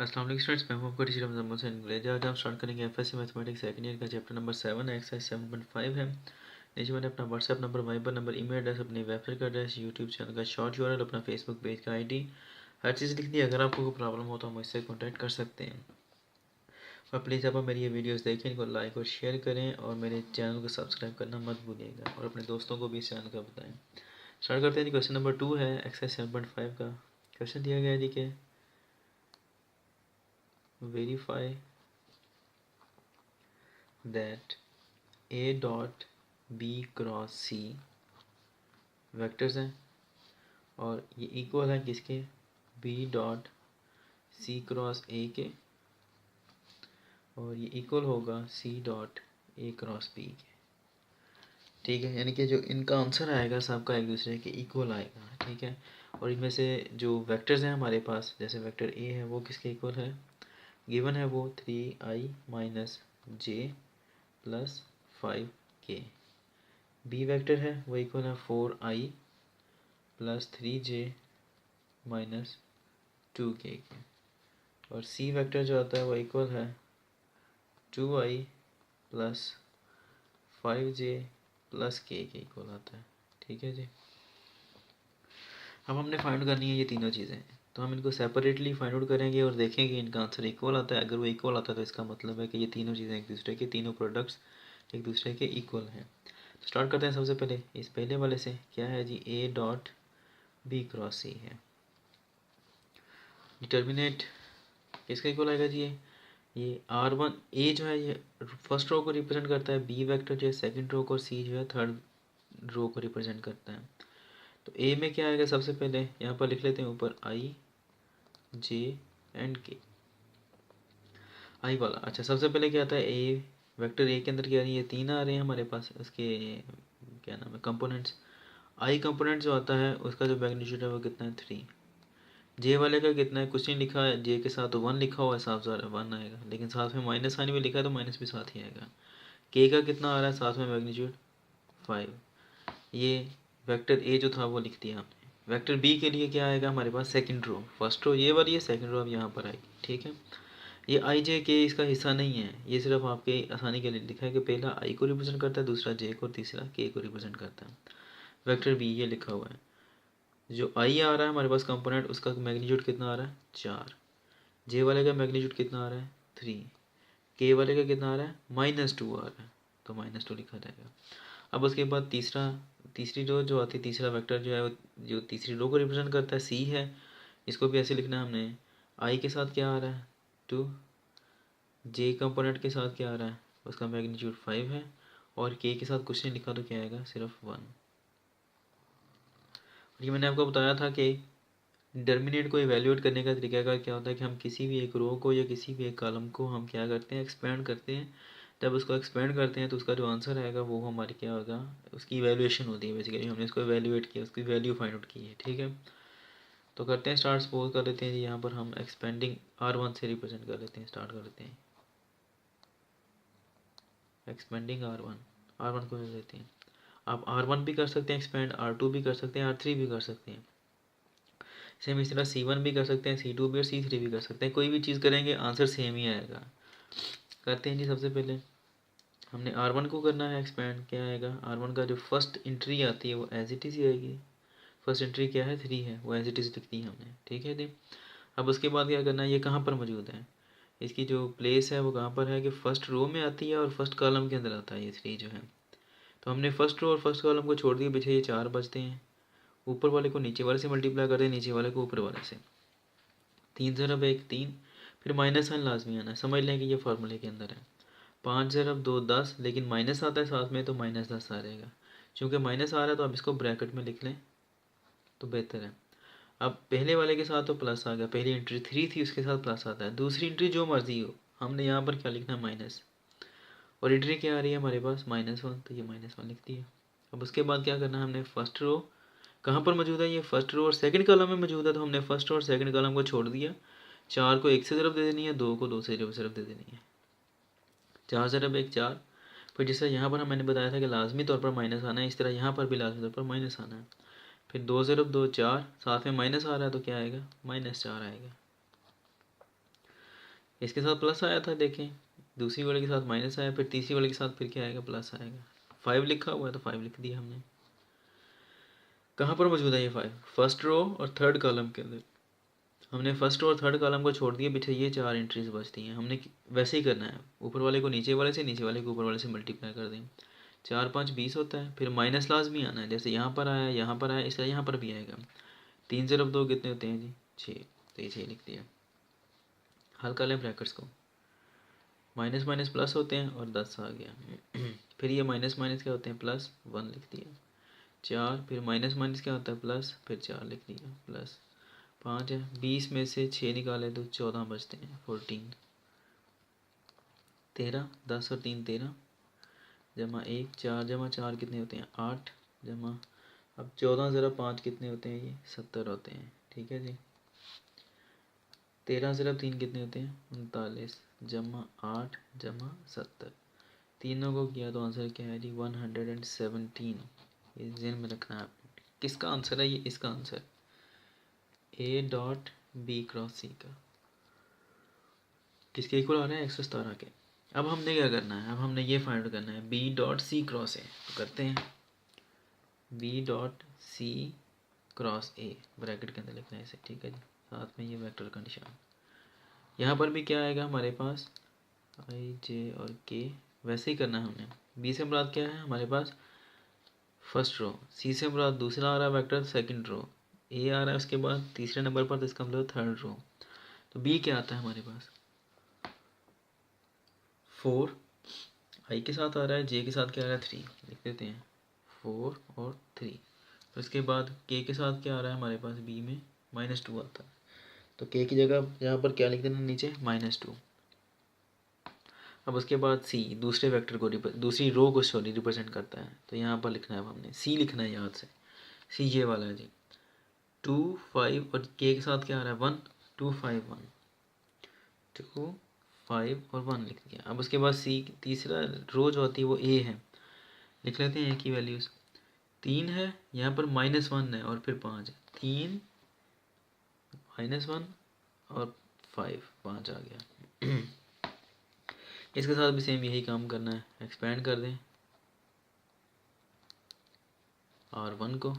अस्सलाम वालेकुम स्टूडेंट्स, मैं हूं आपका टीचर रमज़ान मोहसिन अंग्रेजी। आज हम स्टार्ट करेंगे एफएससी मैथमेटिक्स सेकंड ईयर का चैप्टर नंबर 7 एक्सरसाइज 7.5 है। नीचे मैंने अपना WhatsApp number, Viber number, email address, अपनी वेबसाइट का एड्रेस, यूट्यूब चैनल का शॉर्ट यूआरएल, अपना फेसबुक पेज का आईडी, हर चीज़ लिख दी। अगर आपको कोई प्रॉब्लम हो तो मुझसे कॉन्टैक्ट कर सकते हैं। और प्लीज़ आप मेरी ये वीडियोज़ देखें, इनको लाइक और शेयर करें और मेरे चैनल को सब्सक्राइब करना मत भूलिएगा और अपने दोस्तों को भी इस चैनल का बताएँ। स्टार्ट करते हैं जी। क्वेश्चन नंबर 2 है एक्सरसाइज 7.5 का। क्वेश्चन दिया गया है जी कि verify that A dot B cross C vectors हैं और ये इक्वल है किसके, B dot C cross A के, और ये इक्वल होगा C dot A cross B के। ठीक है, यानी कि जो इनका आंसर आएगा सबका एक दूसरे के इक्वल आएगा। ठीक है, और इनमें से जो वेक्टर्स हैं हमारे पास, जैसे वेक्टर A है वो किसके इक्वल है, गिवन है वो 3i minus j plus 5k। B vector है वो इक्वल है 4i plus 3j minus 2k के, और सी वेक्टर जो आता है वो इक्वल है 2i plus 5j plus k के इक्वल आता है। ठीक है जी, अब हमने फाइंड करनी है ये तीनों चीज़ें, तो हम इनको सेपरेटली फाइंड आउट करेंगे और देखेंगे इनका आंसर इक्वल आता है। अगर वो इक्वल आता है तो इसका मतलब है कि ये तीनों चीज़ें एक दूसरे के, तीनों प्रोडक्ट्स एक दूसरे के इक्वल हैं। तो स्टार्ट करते हैं सबसे पहले इस पहले वाले से। क्या है जी, ए डॉट बी क्रॉस सी है। डिटर्मिनेट किसका इक्वल आएगा जी, ये R1 ए जो है ये फर्स्ट रो को रिप्रेजेंट करता है, बी वेक्टर जो है सेकंड रो को, और सी जो है थर्ड रो को रिप्रेजेंट करता है। तो ए में क्या आएगा, सबसे पहले यहाँ पर लिख लेते हैं ऊपर आई जे एंड के। आई वाला, अच्छा सबसे पहले क्या आता है, ए वेक्टर ए के अंदर क्या आ रही है, तीन आ रहे हैं हमारे पास उसके क्या नाम है, कंपोनेंट्स। आई कंपोनेंट जो आता है उसका जो मैग्नीट्यूड है वो कितना है, 3। जे वाले का कितना है, कुछ नहीं लिखा है, जे के साथ तो 1 लिखा हुआ है, साफ सारा 1 आएगा, लेकिन साथ में माइनस साइन भी लिखा है तो माइनस भी साथ ही आएगा। के का कितना आ रहा है साथ में, मैग्नीट्यूड 5। ये वेक्टर ए जो था वो लिख दिया हमने। वेक्टर बी के लिए क्या आएगा हमारे पास, सेकंड रो, फर्स्ट रो ये वाली है, सेकंड रो अब यहाँ पर आएगी। ठीक है, ये आई जे के इसका हिस्सा नहीं है, ये सिर्फ आपके आसानी के लिए लिखा है कि पहला आई को रिप्रेजेंट करता है, दूसरा जे को, और तीसरा के को रिप्रेजेंट करता है। वेक्टर बी ये लिखा हुआ है। जो आई आ रहा है हमारे पास कंपोनेंट, उसका मैग्नीट्यूड कितना आ रहा है, 4। जे वाले का मैग्नीट्यूड कितना आ रहा है, 3। के वाले का कितना आ रहा है, -2 आ रहा है, तो -2 लिखा जाएगा। अब उसके बाद तीसरी रो जो आती है, तीसरा वेक्टर जो है जो तीसरी रो को रिप्रेजेंट करता है, सी है, इसको भी ऐसे लिखना है हमने। आई के साथ क्या आ रहा है, 2। जे कंपोनेंट के साथ क्या आ रहा है, उसका मैग्नीट्यूड 5 है, और के साथ कुछ नहीं लिखा तो क्या आएगा, सिर्फ 1। ये मैंने आपको बताया था कि डिटर्मिनेंट को इवैल्यूएट करने का तरीका क्या होता है कि हम किसी भी एक रो को या किसी भी एक कॉलम को हम क्या करते हैं, एक्सपेंड करते हैं। जब उसको एक्सपेंड करते हैं तो उसका जो आंसर आएगा वो हमारी क्या होगा, उसकी इवैल्यूएशन होती है। बेसिकली हमने इसको इवैल्यूएट किया, उसकी वैल्यू फाइंड आउट की है। ठीक है, तो करते हैं स्टार्ट। सपोज कर लेते हैं जी, यहाँ पर हम एक्सपेंडिंग R1 से रिप्रेजेंट कर लेते हैं। स्टार्ट कर लेते हैं एक्सपेंडिंग R1 को ले लेते हैं। आप R1 भी कर सकते हैं एक्सपेंड, R2 भी कर सकते हैं, R3 भी कर सकते हैं। सेम इस तरह C1 भी कर सकते हैं, C2 भी, और C3 भी कर सकते हैं। कोई भी चीज़ करेंगे आंसर सेम ही आएगा। करते हैं जी, सबसे पहले हमने R1 को करना है एक्सपेंड। क्या आएगा, R1 का जो फर्स्ट एंट्री आती है वो एज इट इज़ आएगी। फर्स्ट एंट्री क्या है, 3 है, वो एज इट इज़ लिख दी हमने। ठीक है जी, अब उसके बाद क्या करना है, ये कहाँ पर मौजूद है, इसकी जो प्लेस है वो कहाँ पर है, कि फर्स्ट रो में आती है और फर्स्ट कॉलम के अंदर आता है ये 3 जो है। तो हमने फर्स्ट रो और फर्स्ट कॉलम को छोड़ दिया पीछे, ये 4 बचते हैं। ऊपर वाले को नीचे वाले से मल्टीप्लाई कर दें, नीचे वाले को ऊपर वाले से। 3 ज़रब 1 3, फिर माइनस साइन लाजमी आना है, समझ लें कि ये फार्मूले के अंदर है। 5 ज़रब 2 10, लेकिन माइनस आता है साथ में तो -10 आ जाएगा। चूँकि माइनस आ रहा है तो आप इसको ब्रैकेट में लिख लें तो बेहतर है। अब पहले वाले के साथ तो प्लस आ गया, पहली एंट्री 3 थी उसके साथ प्लस आता है, दूसरी एंट्री जो मर्जी हो, हमने यहाँ पर क्या लिखना है, माइनस, और एंट्री क्या आ रही है हमारे पास, -1, तो ये -1 लिख दिया। अब उसके बाद क्या करना है, हमने फर्स्ट रो कहाँ पर मौजूद है, ये फर्स्ट रो और सेकंड कॉलम में मौजूद है, तो हमने फर्स्ट और सेकंड कॉलम को छोड़ दिया। 4 को 1 से ज़रब दे देनी है, 2 को 2 से ज़रब दे देनी है। 4 ज़रब 1 4। फिर जैसे यहाँ पर मैंने बताया था कि लाजमी तौर पर माइनस आना है, इस तरह यहाँ पर भी लाजमी तौर पर माइनस आना है। फिर 2 ज़रब 2 4, साथ में माइनस आ रहा है तो क्या आएगा, -4 आएगा। इसके साथ प्लस आया था, देखें दूसरी वाले के साथ माइनस आया, फिर तीसरी वाले के साथ फिर क्या आएगा, प्लस आएगा। 5 लिखा हुआ है तो 5 लिख दिया हमने। कहाँ पर मौजूद है ये 5? फर्स्ट रो और थर्ड कॉलम के अंदर। हमने फर्स्ट रो और थर्ड कॉलम को छोड़ दिया, पीछे ये 4 एंट्रीज बचती हैं। हमने वैसे ही करना है, ऊपर वाले को नीचे वाले से, नीचे वाले को ऊपर वाले से मल्टीप्लाई कर दें। 4 5 20 होता है। फिर माइनस लाजमी आना है, जैसे यहाँ पर आया, यहाँ पर आया, इसलिए यहाँ पर भी आएगा। 3 ज़रब 2 कितने होते हैं जी? 6। तो ये 6 लिख दिया। हल कर लें ब्रैकेट्स को, माइनस माइनस प्लस होते हैं और 10 आ गया। फिर ये माइनस माइनस क्या होते हैं, प्लस 1 लिख दिया। 4, फिर माइनस माइनस क्या होता है, प्लस, फिर 4 लिख दिया, प्लस 5 है। 20 में से 6 निकाले तो 14 बचते हैं, 14। 13, 10 और 3 13, जमा 1, 4 जमा 4 कितने होते हैं, 8, जमा अब 14 ज़रा 5 कितने होते हैं, ये 70 होते हैं। ठीक है जी। 13 ज़रा 3 कितने होते हैं, 39, जमा 8 जमा 70। तीनों को किया तो आंसर क्या है जी, 117। ये ज़हन में रखना है आपने। किसका आंसर है ये? इसका answer A dot B cross C का। किसके इक्वल आ रहा है, 117 के। अब हमने क्या करना है, अब हमने ये फाइंड करना है B dot C cross A. तो करते हैं, B dot C cross A bracket के अंदर लिखना है इसे। ठीक है जी, साथ में ये वेक्टर का निशान। यहाँ पर भी क्या आएगा हमारे पास, आई जे और के। वैसे ही करना है हमने। बी से मुराद क्या है हमारे पास, फर्स्ट रो। सी से मुराद दूसरा आ रहा है वेक्टर, सेकंड रो। ए आ रहा है उसके बाद तीसरे नंबर पर, तो इसका मतलब थर्ड रो। तो बी क्या आता है हमारे पास, 4। आई के साथ आ रहा है, जे के साथ क्या आ रहा है, 3। लिख देते हैं 4 और 3। तो इसके बाद के साथ क्या आ रहा है हमारे पास, बी में -2 आता है। तो के की जगह यहाँ पर क्या लिख देना, नीचे -2। अब उसके बाद सी दूसरे वेक्टर को दूसरी रो को रिप्रेजेंट करता है। तो यहाँ पर लिखना है, अब हमने सी लिखना है याद से। सी ये वाला है जी, 2 5 और के साथ क्या आ रहा है, 1 2 5 1, 2 5 और 1 लिख दिया। अब उसके बाद सी तीसरा रो जो होती है वो ए है, लिख लेते हैं ए की वैल्यूज़। 3 है, यहाँ पर -1 है और फिर 5 है। 3 -1 और 5 आ गया। इसके साथ भी सेम यही काम करना है, एक्सपेंड कर दें R1 को,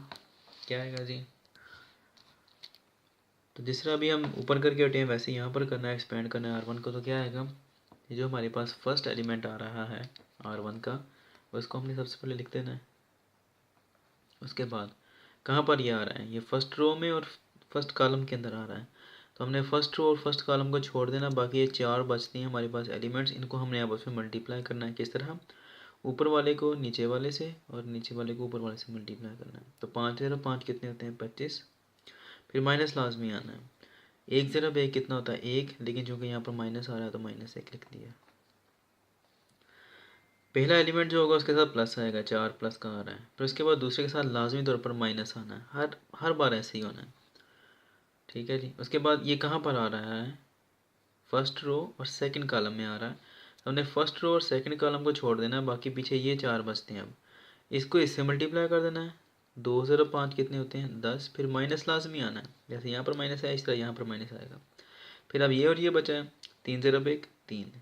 क्या आएगा जी। तो जिस तरह अभी हम ऊपर करके हटे हैं वैसे यहाँ पर करना है, एक्सपेंड करना है R1 को। तो क्या आएगा, ये जो हमारे पास फर्स्ट एलिमेंट आ रहा है R1 का, उसको हमने सबसे पहले लिख देना है। उसके बाद कहाँ पर ये आ रहा है, ये फर्स्ट रो में और फर्स्ट कॉलम के अंदर आ रहा है। तो हमने फर्स्ट रो और फर्स्ट कॉलम को छोड़ देना, बाकी ये 4 बचती हैं हमारे पास एलिमेंट्स। इनको हमने आपस में मल्टीप्लाई करना है। किस तरह, ऊपर वाले को नीचे वाले से और नीचे वाले को ऊपर वाले से मल्टीप्लाई करना है। तो 5 ज़रा 5 कितने होते हैं, 25। फिर माइनस लाजमी आना है। 1 ज़रा 1 कितना होता है, 1, लेकिन चूँकि यहाँ पर माइनस आ रहा है तो -1 लिख दिया। पहला एलिमेंट जो होगा उसके साथ प्लस आएगा, 4 प्लस का आ रहा है। फिर उसके बाद दूसरे के साथ लाजमी तौर पर माइनस आना है, हर बार ऐसे ही होना है। ठीक है जी। उसके बाद ये कहाँ पर आ रहा है, फर्स्ट रो और सेकंड कॉलम में आ रहा है। हमने फर्स्ट रो और सेकंड कॉलम को छोड़ देना है, बाकी पीछे ये 4 बचते हैं। अब इसको इससे मल्टीप्लाई कर देना है। 2 ज़रा 5 कितने होते हैं, 10। फिर माइनस लाजमी आना है, जैसे यहाँ पर माइनस है इस तरह यहाँ पर माइनस आएगा। फिर अब ये और ये बचा है, 3 ज़रा 1 3,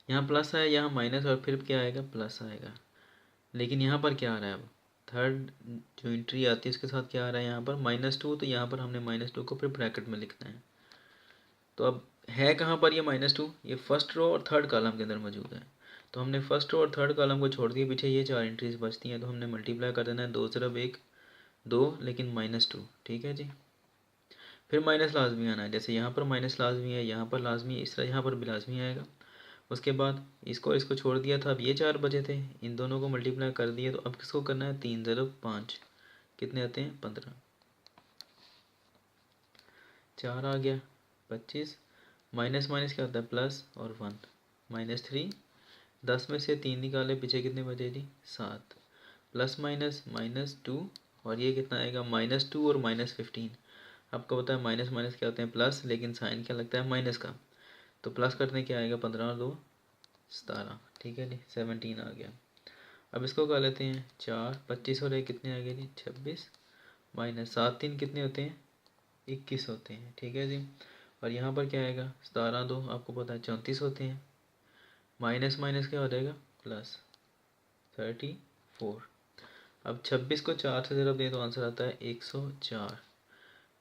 यहाँ प्लस है, यहाँ माइनस, और फिर क्या आएगा, प्लस आएगा। लेकिन यहाँ पर क्या आ रहा है, अब थर्ड जो एंट्री आती है उसके साथ क्या आ रहा है, यहाँ पर -2। तो यहाँ पर हमने -2 को फिर ब्रैकेट में लिखना है। तो अब है कहाँ पर ये -2, ये फर्स्ट रो और थर्ड कॉलम के अंदर मौजूद है। तो हमने फर्स्ट रो और थर्ड कॉलम को छोड़ दिया, पीछे ये 4 एंट्रीज बचती हैं। तो हमने मल्टीप्लाई कर देना है, 2 ज़रा 1 2, लेकिन -2। ठीक है जी। फिर माइनस लाजमी आना है, जैसे यहाँ पर माइनस लाजमी है, यहाँ पर लाजमी है, इस तरह यहाँ पर भी लाजमी आएगा। उसके बाद इसको छोड़ दिया था, अब ये 4 बचे थे, इन दोनों को मल्टीप्लाई कर दिया। तो अब किसको करना है, 3 ज़रा 5 कितने आते हैं, 15। 4 आ गया, 25। माइनस माइनस क्या होता है, प्लस और 1, -3। 10 में से 3 निकाले, पीछे कितने बचे जी, 7। प्लस माइनस -2, और ये कितना आएगा, -2 और -15। आपको पता है माइनस माइनस क्या होते हैं, प्लस, लेकिन साइन क्या लगता है, माइनस का। तो प्लस करने क्या आएगा, 15 और 2 17। ठीक है जी, 17 आ गया। अब इसको कर लेते हैं 4, 25 और 1 कितने आ गए जी, 26। -7 3 कितने होते हैं, 21 होते हैं। ठीक है जी। और यहाँ पर क्या आएगा, 17 2 आपको पता है 34 होते हैं, माइनस माइनस क्या हो जाएगा प्लस 34। अब 26 को 4 से ज़रा दें तो आंसर आता है 104।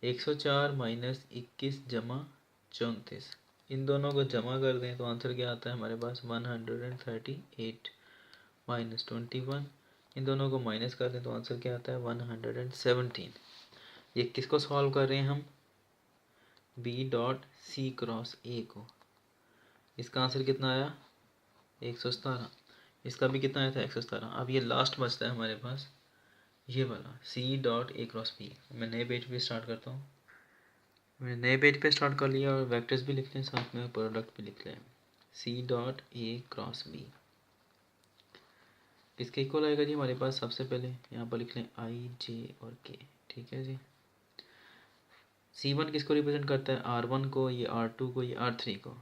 104 माइनस 21 जमा 34, इन दोनों को जमा कर दें तो आंसर क्या आता है हमारे पास 138 माइनस 21, इन दोनों को माइनस कर दें तो आंसर क्या आता है 117। ये किसको सॉल्व कर रहे हैं हम, B dot C cross A को। इसका आंसर कितना आया 117, इसका भी कितना आया था 117। अब ये लास्ट बचता है हमारे पास ये वाला C dot A cross B. मैं नए पेज पे स्टार्ट करता हूँ, मैंने नए पेज पे स्टार्ट कर लिया और वेक्टर्स भी लिख लें साथ में प्रोडक्ट भी लिख लें। C dot A cross B किसके इक्वल आएगा जी हमारे पास, सबसे पहले यहाँ पर लिख लें आई जे और के, ठीक है जी। C1 किसको रिप्रेजेंट करता है, R1 को, ये R2 को, ये R3 को।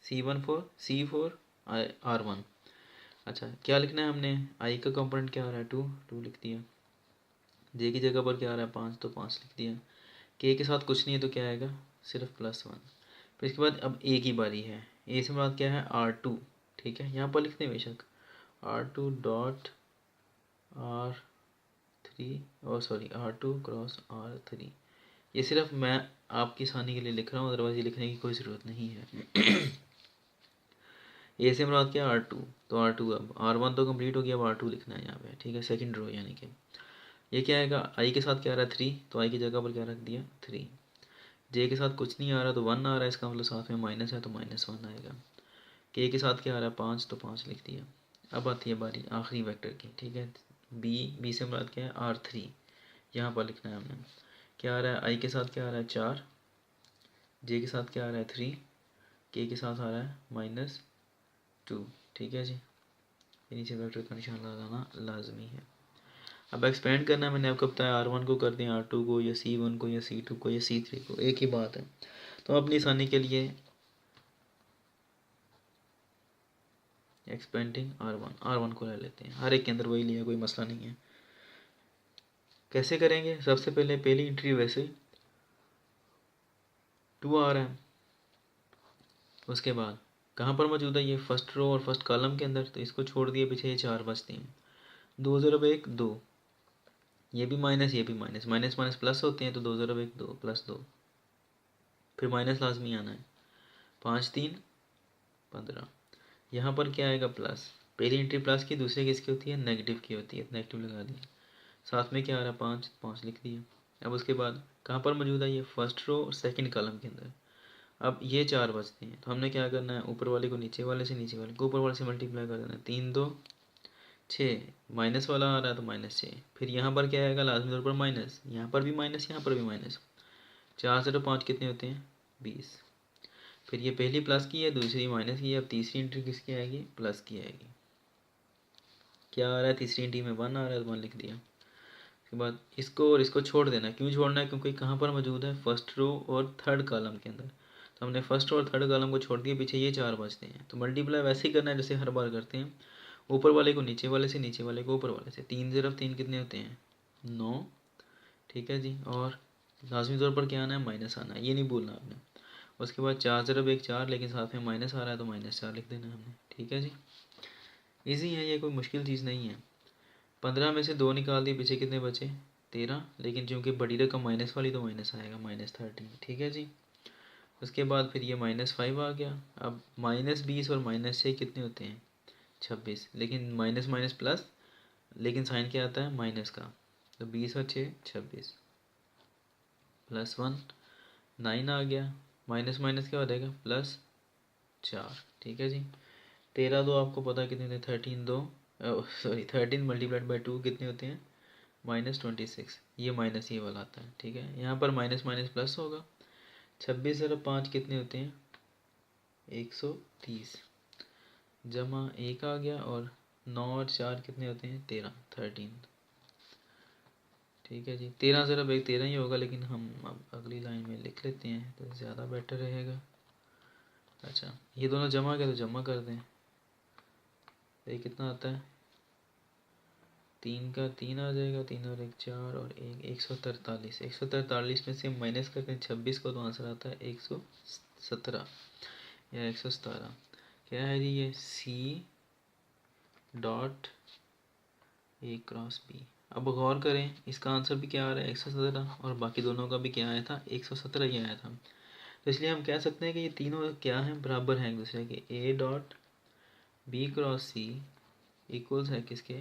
C1 four C4 R1। अच्छा क्या लिखना है हमने, I का कंपोनेंट क्या आ रहा है 2 2 लिख दिया, J की जगह पर क्या आ रहा है 5 तो 5 लिख दिया, K के साथ कुछ नहीं है तो क्या आएगा सिर्फ +1। फिर इसके बाद अब A की बारी है, A से बाद क्या है R2, ठीक है यहाँ पर लिखते हैं बेशक R2 डॉट R3 और सॉरी R2 क्रॉस R3। ये सिर्फ मैं आपकी आसानी के लिए लिख रहा हूँ, अदरवाइज ये लिखने की कोई ज़रूरत नहीं है। ए से मुराद क्या R2, तो R2 अब R1 तो कंप्लीट हो गया, अब R2 लिखना है यहाँ पे, ठीक है सेकंड रो यानी कि ये क्या आएगा, आई के साथ क्या आ रहा है 3 तो आई की जगह पर क्या रख दिया 3, जे के साथ कुछ नहीं आ रहा तो 1 आ रहा है, इसका मतलब साथ में माइनस है तो -1 आएगा, के के साथ क्या आ रहा है 5 तो 5 लिख दिया। अब आती है बारी आखिरी वेक्टर की, ठीक है बी से मुराद क्या है R3, यहाँ पर लिखना है हमने, क्या आ रहा है आई के साथ क्या आ रहा है 4, जे के साथ क्या आ रहा है 3, के साथ आ रहा है -2, ठीक है जी। ये नीचे वेक्टर का निशान लगाना लाजमी है। अब एक्सपेंड करना है, मैंने आपको बताया R1 को कर दें R2 को, या C1 को, या C2 को, या C3 को, एक ही बात है। तो अपनी आसानी के लिए एक्सपेंडिंग R1 को ले लेते हैं, हर एक के अंदर वही लिया, कोई मसला नहीं है। कैसे करेंगे, सबसे पहले पहली एंट्री वैसे 2 आ रहा है, उसके बाद कहाँ पर मौजूद है ये फर्स्ट रो और फर्स्ट कॉलम के अंदर, तो इसको छोड़ दिए पीछे, ये 4 बचते हैं, 2 ज़रब 1 2, ये भी माइनस ये भी माइनस, माइनस माइनस प्लस होते हैं तो 2 ज़रब 1 2 +2, फिर माइनस लाजमी आना है, 5 3 15। यहाँ पर क्या आएगा प्लस, पहली एंट्री प्लस की, दूसरी किसकी होती है नेगेटिव की होती है, नेगेटिव लगा दिया, साथ में क्या आ रहा है 5 5 लिख दिया। अब उसके बाद कहाँ पर मौजूद है ये फर्स्ट रो और सेकंड कॉलम के अंदर। अब ये 4 बचते हैं तो हमने क्या करना है, ऊपर वाले को नीचे वाले से, नीचे वाले को ऊपर वाले से मल्टीप्लाई कर देना है, 3 2 6, माइनस वाला आ रहा है तो -6, फिर यहाँ पर क्या आएगा लाजमी तौर पर माइनस, यहाँ पर भी माइनस, यहाँ पर भी माइनस, 4 से तो 5 कितने होते हैं 20। फिर ये पहली प्लस की है, दूसरी माइनस की है, अब तीसरी एंट्री किसकी आएगी प्लस की आएगी। क्या आ रहा है तीसरी एंट्री में 1 आ रहा है तो 1 लिख दिया। उसके बाद इसको और इसको छोड़ देना, क्यों छोड़ना है, क्योंकि कहाँ पर मौजूद है फर्स्ट रो और थर्ड कॉलम के अंदर, तो हमने फर्स्ट और थर्ड कॉलम को छोड़ दिया, पीछे ये 4 बचते हैं, तो मल्टीप्लाई वैसे ही करना है जैसे हर बार करते हैं, ऊपर वाले को नीचे वाले से, नीचे वाले को ऊपर वाले से, 3 ज़रब 3 कितने होते हैं 9, ठीक है जी। और लाजमी तौर पर क्या आना है माइनस आना है, ये नहीं भूलना आपने। उसके बाद 4 ज़रब 1 4, लेकिन साथ में माइनस आ रहा है तो -4 लिख देना हमने, ठीक है जी। ईजी है ये, कोई मुश्किल चीज़ नहीं है। 15 में से 2 निकाल दिए, पीछे कितने बचे 13, लेकिन चूँकि बड़ी रकम माइनस वाली तो माइनस आएगा -13, ठीक है जी। उसके बाद फिर ये -5 आ गया। अब -20 और -6 कितने होते हैं 26, लेकिन माइनस माइनस प्लस, लेकिन साइन क्या आता है माइनस का, तो 20 और 6 26, +1 9 आ गया, माइनस माइनस क्या हो जाएगा +4, ठीक है जी। 13 2 आपको पता है कितने थे 13 2 सॉरी 13 मल्टीप्लाइड बाई 2 कितने होते हैं -26, ये माइनस ये वाला आता है, ठीक है। यहाँ पर माइनस माइनस प्लस होगा, 26 ज़रब 5 कितने होते हैं 130, जमा 1 आ गया, और 9 और 4 कितने होते हैं 13, ठीक है जी। 13 ज़रब 1 13 ही होगा, लेकिन हम अब अगली लाइन में लिख लेते हैं तो ज़्यादा बेटर रहेगा। अच्छा ये दोनों जमा के तो जमा कर दें, ये कितना आता है 3 का 3 आ जाएगा, 3 और 1 4 और 143। 143 में से माइनस करते हैं 26 को तो आंसर आता है 117 या 117। क्या है जी ये C dot A cross B. अब गौर करें इसका आंसर भी क्या आ रहा है 117 और बाकी दोनों का भी क्या आया था 117 ही आया था। तो इसलिए हम कह सकते हैं कि ये तीनों क्या हैं बराबर हैं एक दूसरे के। A dot B cross C equals है किसके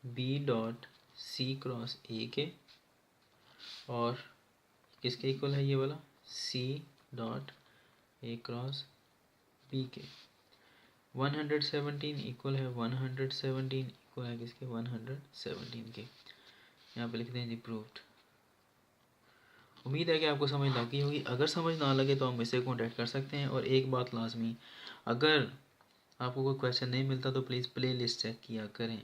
B dot C cross A के, और किसके इक्वल है ये वाला C dot A cross B के। 117 इक्वल है 117 इक्वल है किसके 117 के। यहाँ पे लिख दें जी प्रूव्ड। उम्मीद है कि आपको समझ लगी होगी। अगर समझ ना लगे तो आप मुझसे कॉन्टैक्ट कर सकते हैं। और एक बात लाजमी, अगर आपको कोई क्वेश्चन नहीं मिलता तो प्लीज़ प्ले लिस्ट चेक किया करें।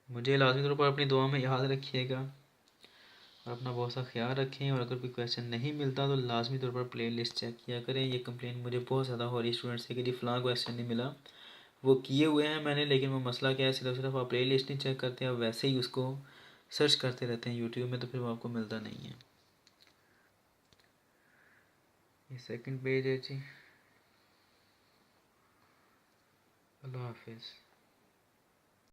मुझे लाजमी तौर पर अपनी दुआ में याद रखिएगा और अपना बहुत सा ख्याल रखें। और अगर कोई क्वेश्चन नहीं मिलता तो लाजमी तौर पर प्ले लिस्ट चेक किया करें। ये कंप्लेन मुझे बहुत ज़्यादा हो रही स्टूडेंट से कि जी फ़लाँ क्वेश्चन नहीं मिला। वो किए हुए हैं मैंने, लेकिन वो मसला क्या है सिर्फ आप प्ले लिस्ट नहीं चेक करते, आप वैसे ही उसको सर्च करते रहते हैं यूट्यूब में, तो फिर वो आपको मिलता नहीं है। ये सेकंड पेज है जी। अल्लाह हाफिज़।